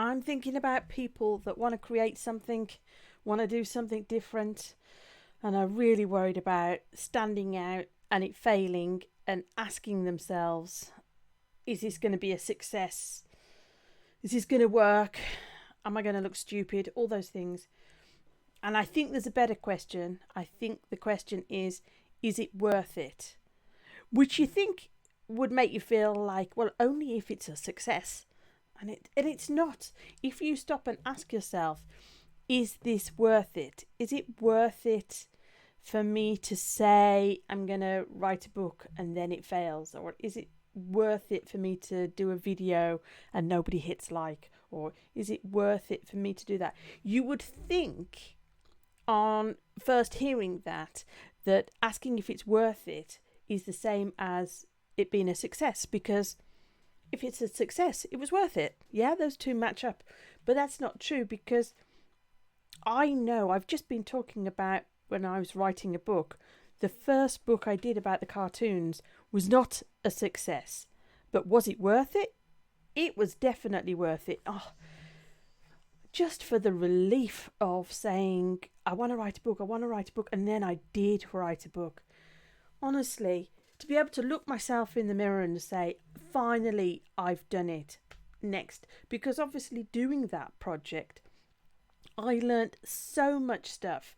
I'm thinking about people that want to create something, want to do something different, and are really worried about standing out and it failing and asking themselves, is this going to be a success? Is this going to work? Am I going to look stupid? All those things. And I think there's a better question. I think the question is it worth it? Which you think would make you feel like, well, only if it's a success. And it's not. If you stop and ask yourself, is this worth it? Is it worth it for me to say I'm going to write a book and then it fails? Or is it worth it for me to do a video and nobody hits like? Or is it worth it for me to do that? You would think on first hearing that asking if it's worth it is the same as it being a success, because if it's a success, it was worth it. Yeah, those two match up. But that's not true, because I know I've just been talking about when I was writing a book. The first book I did about the cartoons was not a success. But was it worth it? It was definitely worth it. Oh, just for the relief of saying, I want to write a book, and then I did write a book. Honestly, to be able to look myself in the mirror and say, finally, I've done it. Next. Because obviously doing that project, I learnt so much stuff.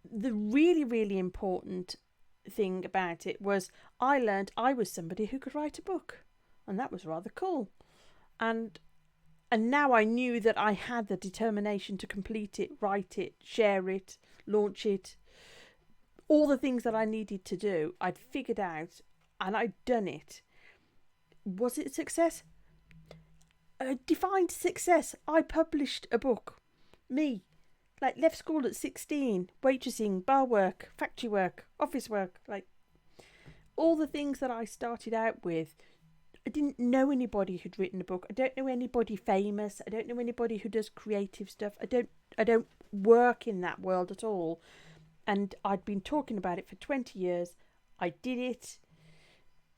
The really, really important thing about it was I learnt I was somebody who could write a book. And that was rather cool. And now I knew that I had the determination to complete it, write it, share it, launch it. All the things that I needed to do, I'd figured out and I'd done it. Was it a success? Defined success. I published a book. Me. Like, left school at 16, waitressing, bar work, factory work, office work. Like, all the things that I started out with. I didn't know anybody who'd written a book. I don't know anybody famous. I don't know anybody who does creative stuff. I don't work in that world at all. And I'd been talking about it for 20 years. I did it.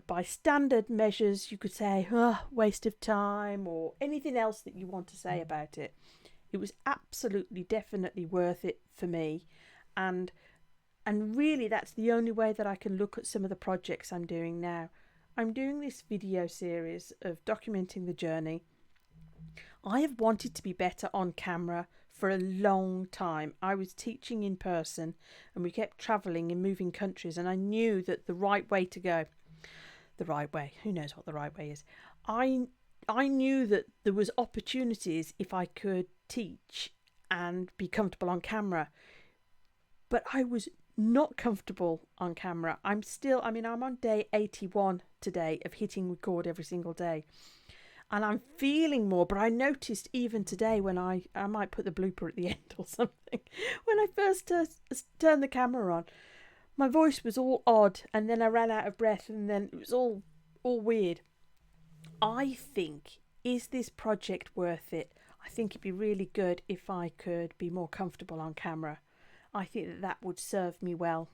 By standard measures, you could say, waste of time, or anything else that you want to say about it. It was absolutely, definitely worth it for me. And really, that's the only way that I can look at some of the projects I'm doing now. I'm doing this video series of documenting the journey. I have wanted to be better on camera for a long time. I was teaching in person and we kept travelling and moving countries, and I knew that the right way to go, the right way, who knows what the right way is, I knew that there was opportunities if I could teach and be comfortable on camera, but I was not comfortable on camera. I'm on day 81 today of hitting record every single day. And I'm feeling more, but I noticed even today when I might put the blooper at the end or something, when I first turned the camera on, my voice was all odd, and then I ran out of breath, and then it was all weird. I think, is this project worth it? I think it'd be really good if I could be more comfortable on camera. I think that would serve me well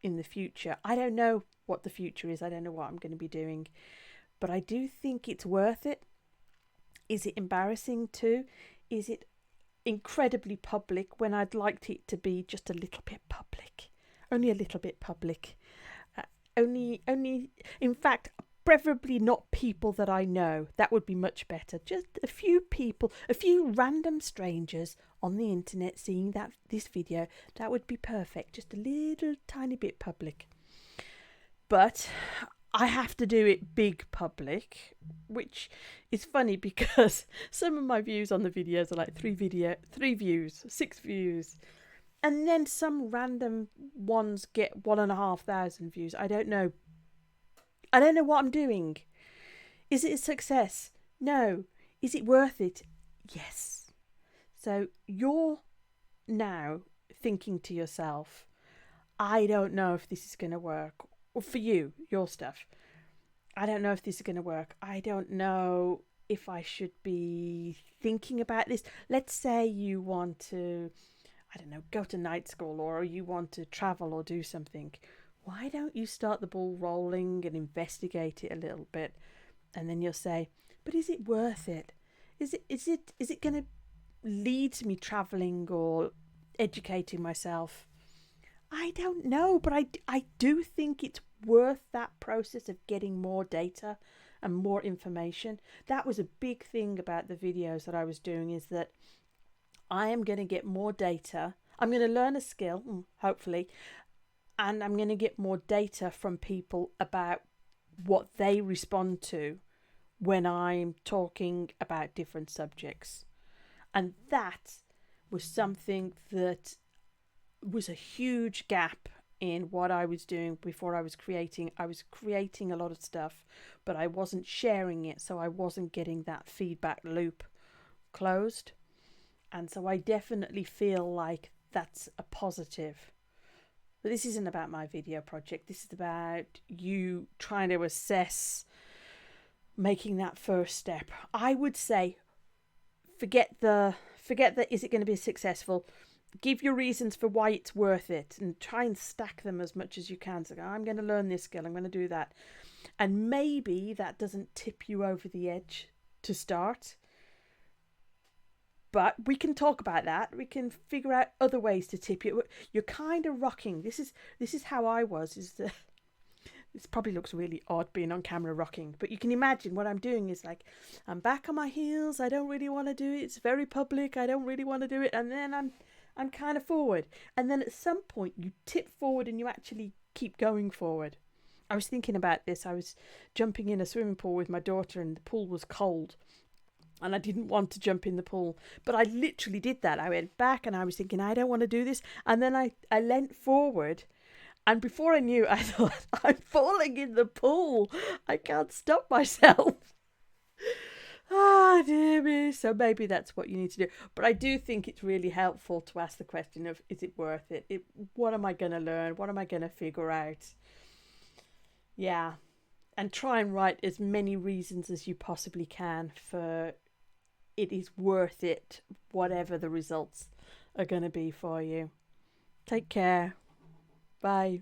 in the future. I don't know what the future is. I don't know what I'm going to be doing, but I do think it's worth it. Is it embarrassing too? Is it incredibly public when I'd liked it to be just a little bit public? Only a little bit public. Only, in fact, preferably not people that I know. That would be much better. Just a few people, a few random strangers on the internet seeing this video. That would be perfect. Just a little tiny bit public. But I have to do it big public, which is funny because some of my views on the videos are like 3 views, 6 views, and then some random ones get 1,500 views. I don't know what I'm doing. Is it a success? No. Is it worth it? Yes. So you're now thinking to yourself, I don't know if this is going to work. Or for you, your stuff. I don't know if this is going to work. I don't know if I should be thinking about this. Let's say you want to, I don't know, go to night school, or you want to travel or do something. Why don't you start the ball rolling and investigate it a little bit? And then you'll say, but is it worth it? Is it going to lead to me traveling or educating myself? I don't know, but I do think it's worth that process of getting more data and more information. That was a big thing about the videos that I was doing, is that I am going to get more data. I'm going to learn a skill, hopefully, and I'm going to get more data from people about what they respond to when I'm talking about different subjects. And that was something that was a huge gap in what I was doing before I was creating. I was creating a lot of stuff, but I wasn't sharing it, so I wasn't getting that feedback loop closed. And so I definitely feel like that's a positive. But this isn't about my video project. This is about you trying to assess making that first step. I would say forget the is it going to be successful? Give your reasons for why it's worth it and try and stack them as much as you can. So I'm going to learn this skill, I'm going to do that. And maybe that doesn't tip you over the edge to start. But we can talk about that. We can figure out other ways to tip you. You're kind of rocking. This is how I was. This probably looks really odd being on camera rocking, but you can imagine what I'm doing is like, I'm back on my heels. I don't really want to do it. It's very public. I don't really want to do it. And then I'm kind of forward. And then at some point you tip forward and you actually keep going forward. I was thinking about this. I was jumping in a swimming pool with my daughter and the pool was cold. And I didn't want to jump in the pool. But I literally did that. I went back and I was thinking, I don't want to do this. And then I leant forward. And before I knew, I thought, I'm falling in the pool. I can't stop myself. Ah, dear me. So maybe that's what you need to do. But I do think it's really helpful to ask the question of, is it worth it? What am I going to learn? What am I going to figure out? Yeah. And try and write as many reasons as you possibly can for it is worth it, whatever the results are going to be for you. Take care. Bye.